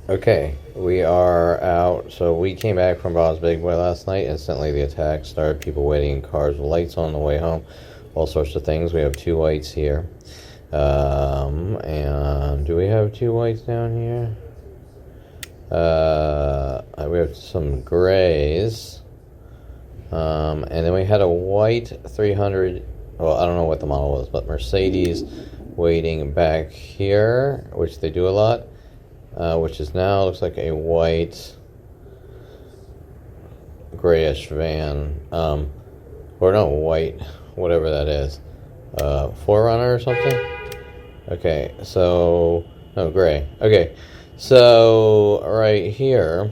Okay, we are out. So we came back from Bob's Big Boy last night. Instantly, the attack started. People waiting in cars with lights on the way home. All sorts of things. We have two whites here. And do we have two whites down here? We have some grays. And then we had a white 300. Well, I don't know what the model was, but Mercedes waiting back here, which they do a lot. Which is now looks like a white grayish van, or no, white, whatever that is, 4Runner or something. Okay, so no, gray. Okay, so right here,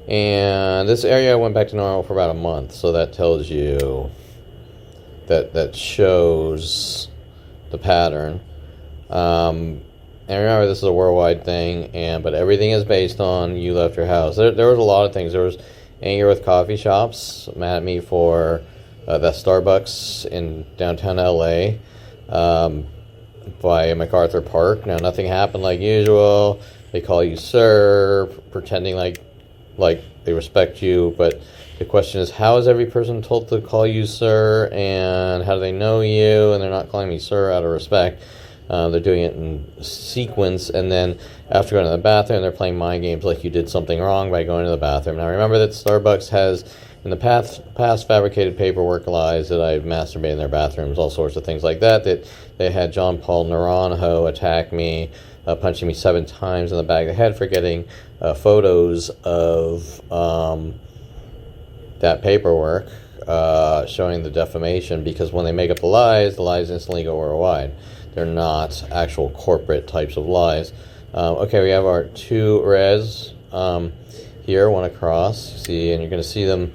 and this area went back to normal for about a month, so that tells you that shows the pattern. And remember, this is a worldwide thing, but everything is based on you left your house. There was a lot of things. There was anger with coffee shops, mad at me for that Starbucks in downtown LA by MacArthur Park. Now, nothing happened like usual. They call you sir, pretending like they respect you, but the question is, how is every person told to call you sir, and how do they know you? And they're not calling me sir out of respect. They're doing it in sequence, and then after going to the bathroom, they're playing mind games like you did something wrong by going to the bathroom. Now, remember that Starbucks has, in the past fabricated paperwork lies that I've masturbated in their bathrooms, all sorts of things like that, that they had John Paul Naranjo attack me, punching me 7 times in the back of the head for getting photos of that paperwork showing the defamation, because when they make up the lies instantly go worldwide. They're not actual corporate types of lies. Okay, we have our 2 reds here, one across. See, and you're going to see them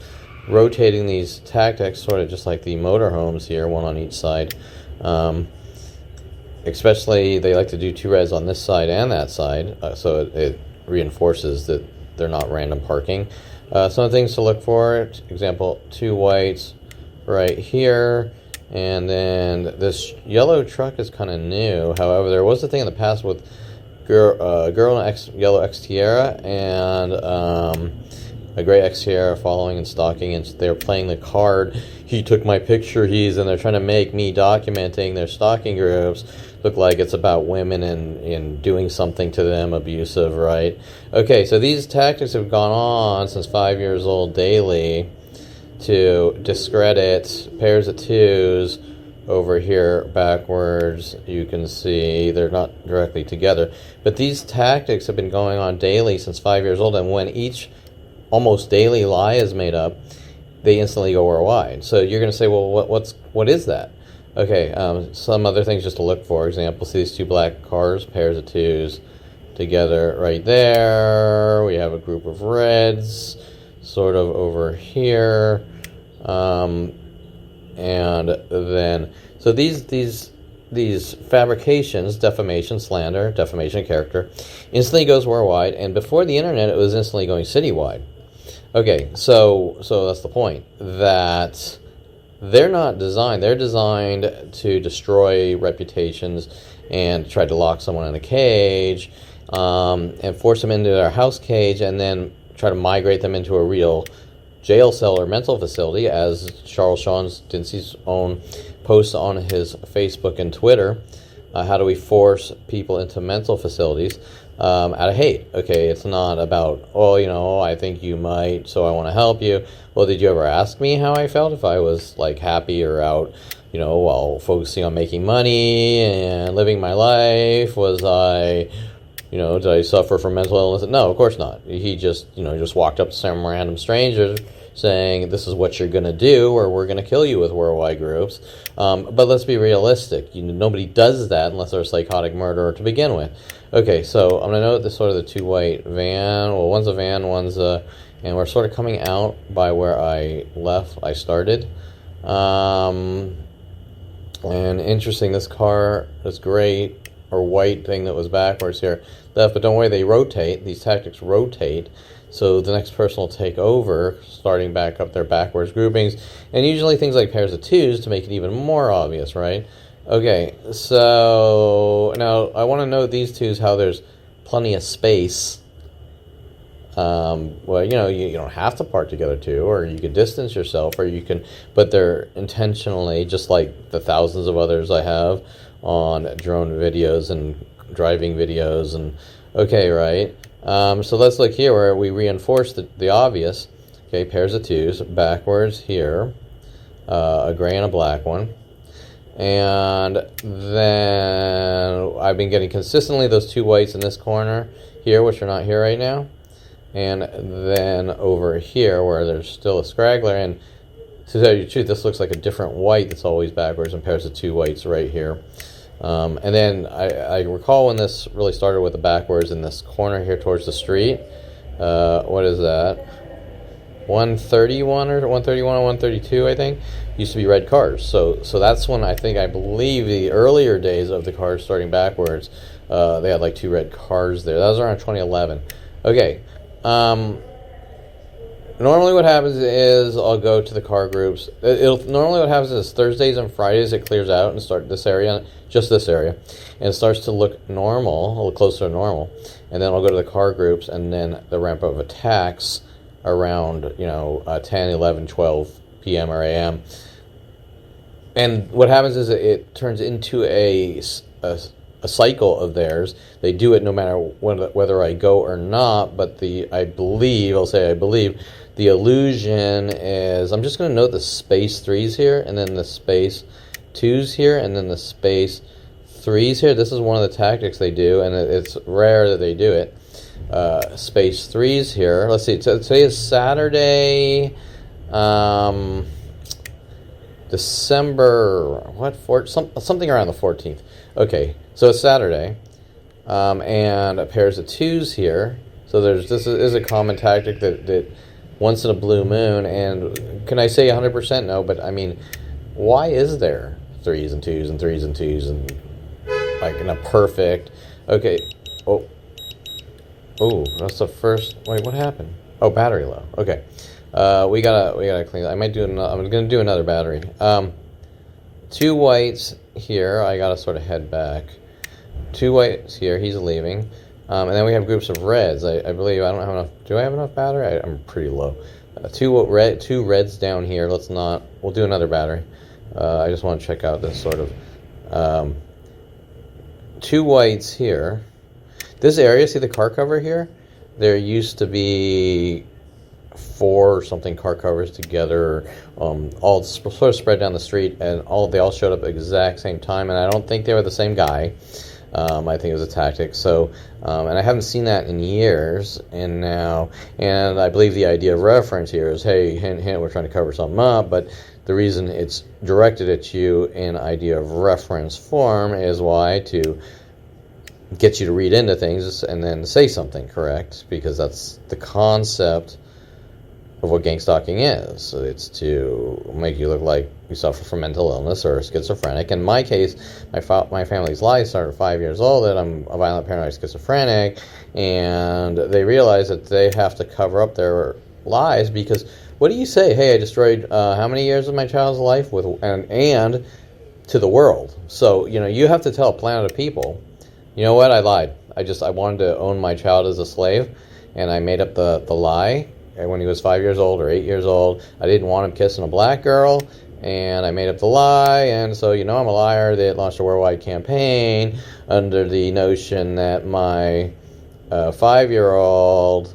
rotating these tactics, sort of just like the motorhomes here, one on each side. Especially, they like to do 2 reds on this side and that side, so it reinforces that they're not random parking. Some things to look for. Example, 2 whites right here. And then this yellow truck is kind of new. However, there was a thing in the past with girl in yellow Xterra and a gray Xterra following and stalking, and they're playing the card. He took my picture. And they're trying to make me documenting their stalking groups look like it's about women and doing something to them abusive, right? Okay, so these tactics have gone on since 5 years old daily to discredit pairs of 2s over here backwards. You can see they're not directly together, but these tactics have been going on daily since 5 years old, and when each almost daily lie is made up, they instantly go worldwide. So you're going to say, well, what is that? Okay, some other things just to look for. Example, see these 2 black cars, pairs of 2s together right there. We have a group of reds sort of over here, and then so these fabrications, defamation, slander, defamation of character, instantly goes worldwide, and before the internet it was instantly going citywide. Okay, so that's the point, that they're not designed. They're designed to destroy reputations and try to lock someone in a cage, and force them into their house cage, and then try to migrate them into a real jail cell or mental facility, as Charles Sean Dincy's own posts on his Facebook and Twitter. How do we force people into mental facilities out of hate? Okay, it's not about, oh, I think you might, so I want to help you. Well, did you ever ask me how I felt if I was like happy or out, while focusing on making money and living my life? Was I, did I suffer from mental illness? No, of course not. He just walked up to some random stranger saying, this is what you're going to do, or we're going to kill you with worldwide groups. But let's be realistic. Nobody does that unless they're a psychotic murderer to begin with. Okay, so I'm going to note this sort of the 2 white van. Well, one's a van, one's a... And we're sort of coming out by where I started. And interesting, this car, this gray or white thing that was backwards here, left, but don't worry, they rotate. These tactics rotate. So the next person will take over, starting back up their backwards groupings. And usually things like pairs of 2s to make it even more obvious, right? Okay, so now I want to note these 2s, how there's plenty of space Well, you don't have to park together too, or you can distance yourself, or you can, but they're intentionally, just like the thousands of others I have on drone videos and driving videos, and okay, right? So let's look here where we reinforce the obvious. Okay, pairs of twos, backwards here, a gray and a black one. And then I've been getting consistently those two whites in this corner here, which are not here right now. And then over here where there's still a straggler, and to tell you the truth, this looks like a different white that's always backwards and pairs of two whites right here. And then I recall when this really started with the backwards in this corner here towards the street. What is that? 131 or 131 and 132, I think, used to be red cars. So that's when I believe the earlier days of the cars starting backwards, they had like two red cars there. That was around 2011. Okay. Normally what happens is I'll go to the car groups. Normally what happens is Thursdays and Fridays it clears out and start this area, just this area, and it starts to look normal, a little closer to normal. And then I'll go to the car groups, and then the ramp of attacks around 10, 11, 12 p.m. or a.m. And what happens is it turns into a cycle of theirs. They do it no matter whether I go or not, but I believe the illusion is, I'm just going to note the space 3s here, and then the space 2s here, and then the space 3s here. This is one of the tactics they do, and it's rare that they do it. Space 3s here. Let's see, today is Saturday, December, something around the 14th. Okay, so it's Saturday, and pairs of 2s here. So this is a common tactic that once in a blue moon, and can I say 100% no, but I mean, why is there 3s and 2s and 3s and 2s and like in a perfect, okay, oh, that's the first, wait, what happened? Oh, battery low, okay. We gotta clean that. I'm gonna do another battery. Two whites here, I gotta sort of head back. Two whites here, he's leaving. And then we have groups of reds. I believe I don't have enough. Do I have enough battery? I'm pretty low. Two reds down here. We'll do another battery. I just want to check out this sort of. Two whites here. This area, see the car cover here? There used to be 4 or something car covers together, all sort of spread down the street, and they all showed up at the exact same time, and I don't think they were the same guy. I think it was a tactic. So, and I haven't seen that in years, and I believe the idea of reference here is, hey, hint, hint, we're trying to cover something up, but the reason it's directed at you in idea of reference form is why? To get you to read into things and then say something, correct? Because that's the concept of what gang stalking is. So it's to make you look like you suffer from mental illness or schizophrenic. In my case, my family's lies started 5 years old that I'm a violent paranoid schizophrenic, and they realize that they have to cover up their lies because what do you say? Hey, I destroyed how many years of my child's life and to the world. So you have to tell a planet of people, you know what? I lied. I wanted to own my child as a slave, and I made up the lie. When he was 5 years old or 8 years old, I didn't want him kissing a black girl, and I made up the lie, and so I'm a liar. They launched a worldwide campaign under the notion that my 5-year-old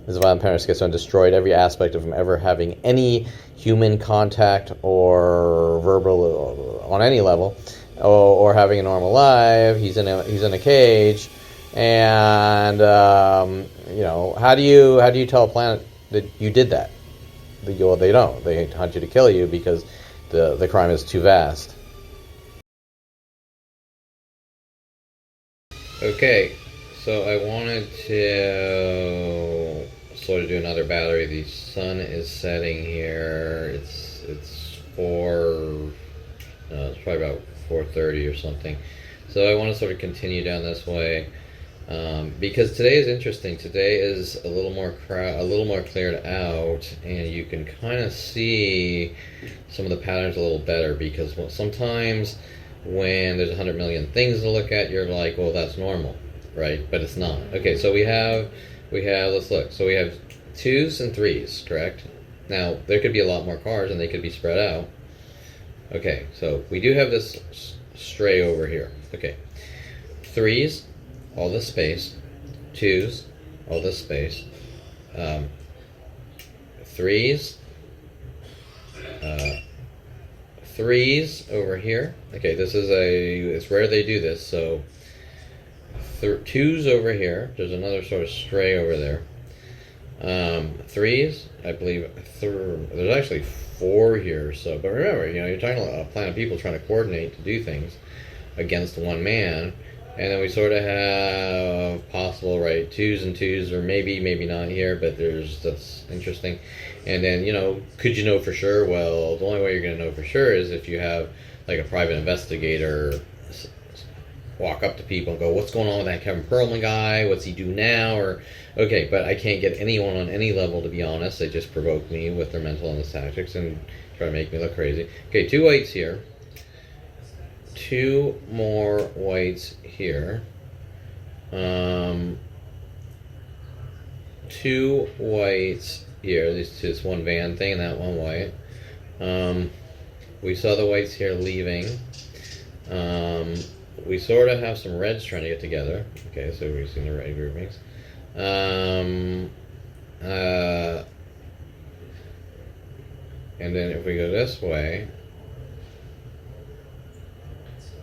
is a violent parent of schizophrenia, and destroyed every aspect of him ever having any human contact or verbal on any level, or having a normal life. He's in a cage. And how do you tell a planet that you did that? Well, they don't. They hunt you to kill you because the crime is too vast. Okay, so I wanted to sort of do another battery. The sun is setting here. It's probably about 4:30 or something. So I want to sort of continue down this way. Because today is interesting. Today is a little more cleared out, and you can kind of see some of the patterns a little better. Because sometimes when there's 100 million things to look at, you're like, well, that's normal, right? But it's not. Okay, so we have we have, let's look. So we have 2s and 3s, correct? Now, there could be a lot more cars and they could be spread out. Okay, so we do have this stray over here. Okay. 3s, all this space. 2s, all this space. 3s. 3s over here. Okay, this is it's rare they do this, so 2s over here. There's another sort of stray over there. 3s, I believe, there's actually 4 here, so, but remember, you're talking about a plan of people trying to coordinate to do things against one man, and then we sort of have possible, right, 2s and 2s, or maybe not here, but that's interesting. And then, could you know for sure? Well, the only way you're going to know for sure is if you have, like, a private investigator walk up to people and go, what's going on with that Kevin Perlman guy? What's he do now? Or, okay, but I can't get anyone on any level, to be honest. They just provoke me with their mental illness tactics and try to make me look crazy. Okay, 2 whites here. 2 more whites here. 2 whites here. This one van thing and that one white. We saw the whites here leaving. We sort of have some reds trying to get together. Okay, so we've seen the red groupings. And then if we go this way,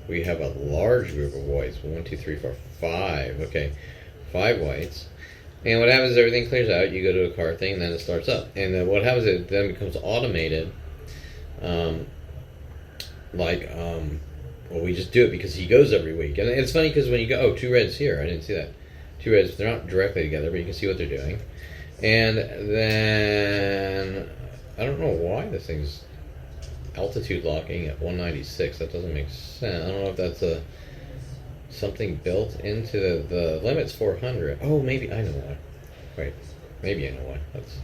we have a large group of whites. 1, 2, 3, 4, 5. Okay, 5 whites. And what happens is everything clears out. You go to a car thing, and then it starts up. And then what happens is it then becomes automated. Well, we just do it because he goes every week. And it's funny because when you go, 2 reds here. I didn't see that. 2 reds. They're not directly together, but you can see what they're doing. And then I don't know why this thing's altitude locking at 196. That doesn't make sense. I don't know if that's something built into the limit's 400. Oh, maybe I know why. Wait, maybe I know why. Let's.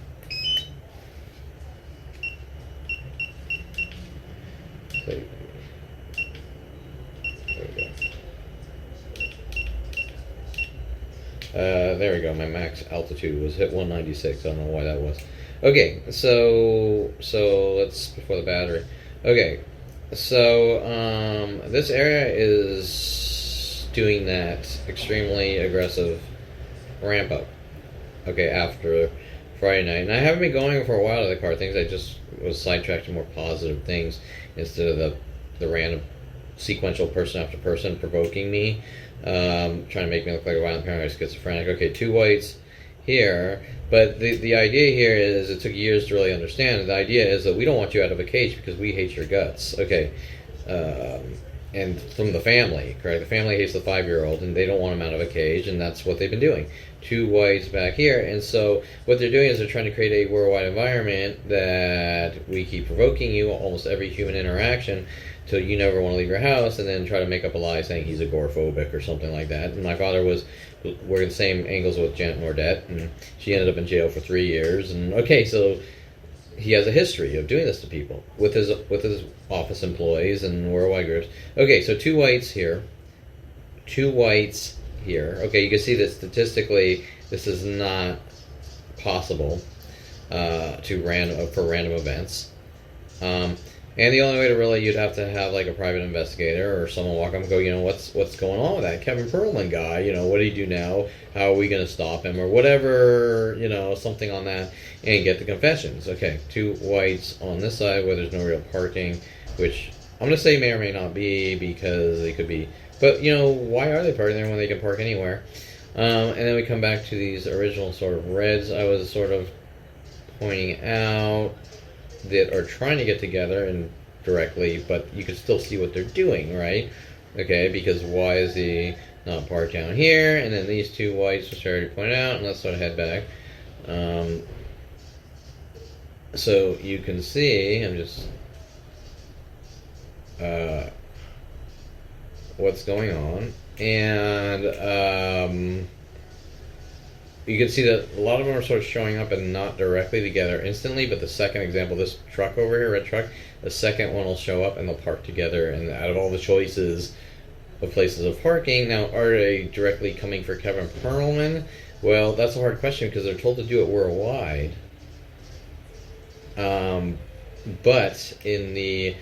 So, there we go. My max altitude was hit 196. I don't know why that was. Okay, so let's before the battery. Okay, so this area is doing that extremely aggressive ramp up. Okay, after Friday night, and I haven't been going for a while to the car things. I just was sidetracked to more positive things instead of the random sequential person after person provoking me, trying to make me look like a violent paranoid schizophrenic. Okay, 2 whites here, but the idea here is, it took years to really understand. The idea is that we don't want you out of a cage because we hate your guts. Okay, and from the family, correct? The family hates the 5-year-old, and they don't want him out of a cage, and that's what they've been doing. 2 whites back here, and so what they're doing is they're trying to create a worldwide environment that we keep provoking you almost every human interaction till you never want to leave your house, and then try to make up a lie saying he's agoraphobic or something like that. And my father was wearing the same angles with Janet Nordet, and she ended up in jail for 3 years. And okay, so he has a history of doing this to people with his office employees and worldwide groups. Okay, so 2 whites here, 2 whites here. Okay, you can see that statistically this is not possible for random events. And the only way to really, you'd have to have like a private investigator or someone walk up and go, what's going on with that Kevin Perlman guy? What do you do now? How are we going to stop him? Or whatever, something on that, and get the confessions. Okay, 2 whites on this side where there's no real parking, which I'm going to say may or may not be, because they could be. But, why are they parking there when they can park anywhere? And then we come back to these original sort of reds I was sort of pointing out that are trying to get together and directly, but you can still see what they're doing, right? Okay, because why is he not parked down here? And then these 2 whites, which I already pointed out, and let's sort of head back. So you can see, I'm just what's going on, and you can see that a lot of them are sort of showing up and not directly together instantly, but the second example, this truck over here, red truck, the second one will show up and they'll park together, and out of all the choices, of places of parking. Now, are they directly coming for Kevin Perlman? Well, that's a hard question because they're told to do it worldwide. But in the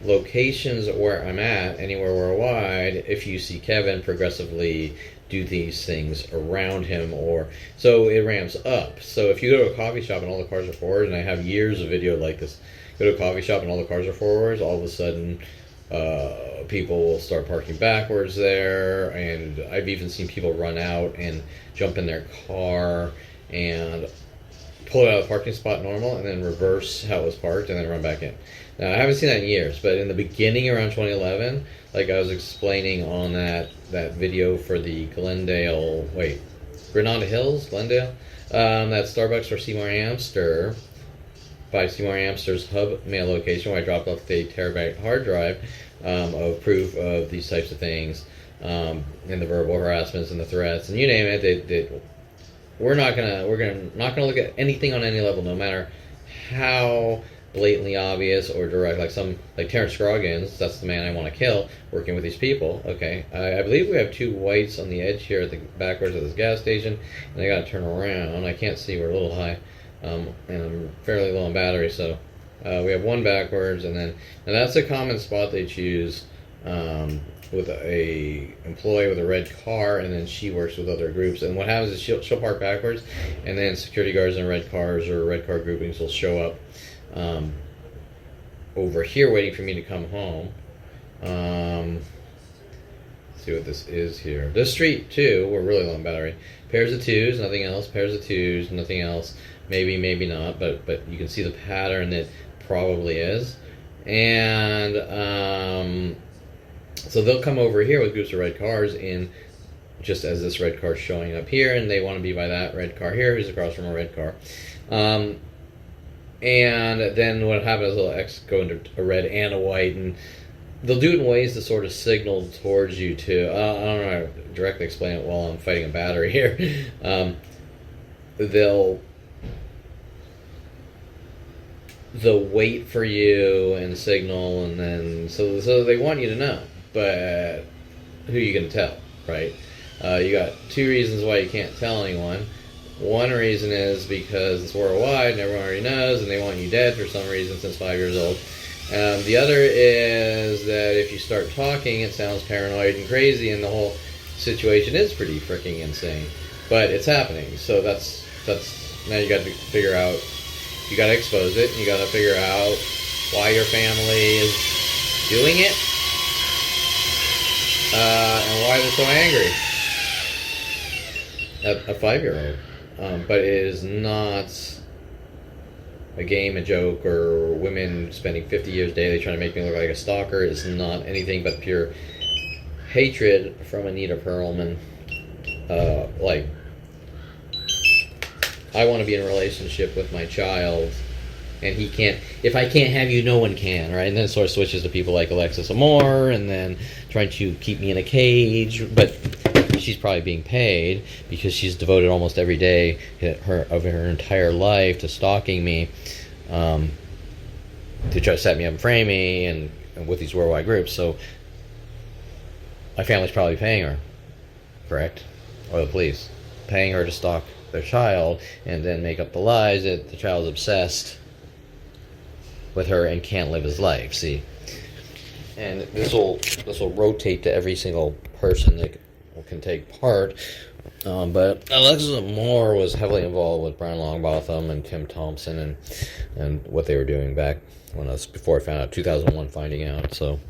locations where I'm at, anywhere worldwide, if you see Kevin progressively do these things around him, or so it ramps up. So if you go to a coffee shop and all the cars are forward, and I have years of video like this, go to a coffee shop and all the cars are forwards, all of a sudden people will start parking backwards there, and I've even seen people run out and jump in their car and pull it out of the parking spot normal and then reverse how it was parked and then run back in. Now, I haven't seen that in years, but in the beginning around 2011, like I was explaining on that video for the Granada Hills, Glendale, that Starbucks for Seymour Amster, by Seymour Amster's hub mail location where I dropped off the terabyte hard drive of proof of these types of things, and the verbal harassments and the threats and you name it. We're not gonna look at anything on any level, no matter how blatantly obvious or direct. Like Terrence Scroggins, that's the man I want to kill, working with these people. Okay, I believe we have two whites on the edge here at the backwards of this gas station, and I got to turn around. I can't see; we're a little high, and I'm fairly low on battery, so we have one backwards, and that's a common spot they choose. With a employee with a red car, and then she works with other groups. And what happens is she'll park backwards, and then security guards in red cars or red car groupings will show up over here waiting for me to come home. Let's see what this is here. This street, too, we're really low on battery. Pairs of twos, nothing else. Pairs of twos, nothing else. Maybe, maybe not, but you can see the pattern that probably is. And so they'll come over here with groups of red cars in just as this red car is showing up here, and they want to be by that red car here who's across from a red car. And then what happens is they'll go into a red and a white, and they'll do it in ways to sort of signal towards you too. I don't know how to directly explain it while I'm fighting a battery here. They'll wait for you and signal, and then so they want you to know. But who are you going to tell, right? You got two reasons why you can't tell anyone. One reason is because it's worldwide and everyone already knows, and they want you dead for some reason since 5 years old. The other is that if you start talking, it sounds paranoid and crazy, and the whole situation is pretty freaking insane. But it's happening, so that's now you got to figure out. You got to expose it. You got to figure out why your family is doing it. And why they're so angry at a 5-year-old. But it is not a game, a joke, or women spending 50 years daily trying to make me look like a stalker. It's not anything but pure hatred from Anita Perlman. I want to be in a relationship with my child, and he can't. If I can't have you, no one can, right? And then it sort of switches to people like Alexis Amore, and then trying to keep me in a cage. But she's probably being paid because she's devoted almost every day of her entire life to stalking me, to try to set me up and frame me, and with these worldwide groups. So my family's probably paying her, correct? Or the police paying her to stalk their child, and then make up the lies that the child's obsessed with her and can't live his life. See, and this will rotate to every single person that can take part. But Alexis Moore was heavily involved with Brian Longbotham and Tim Thompson and what they were doing back when before I found out, 2001 finding out. So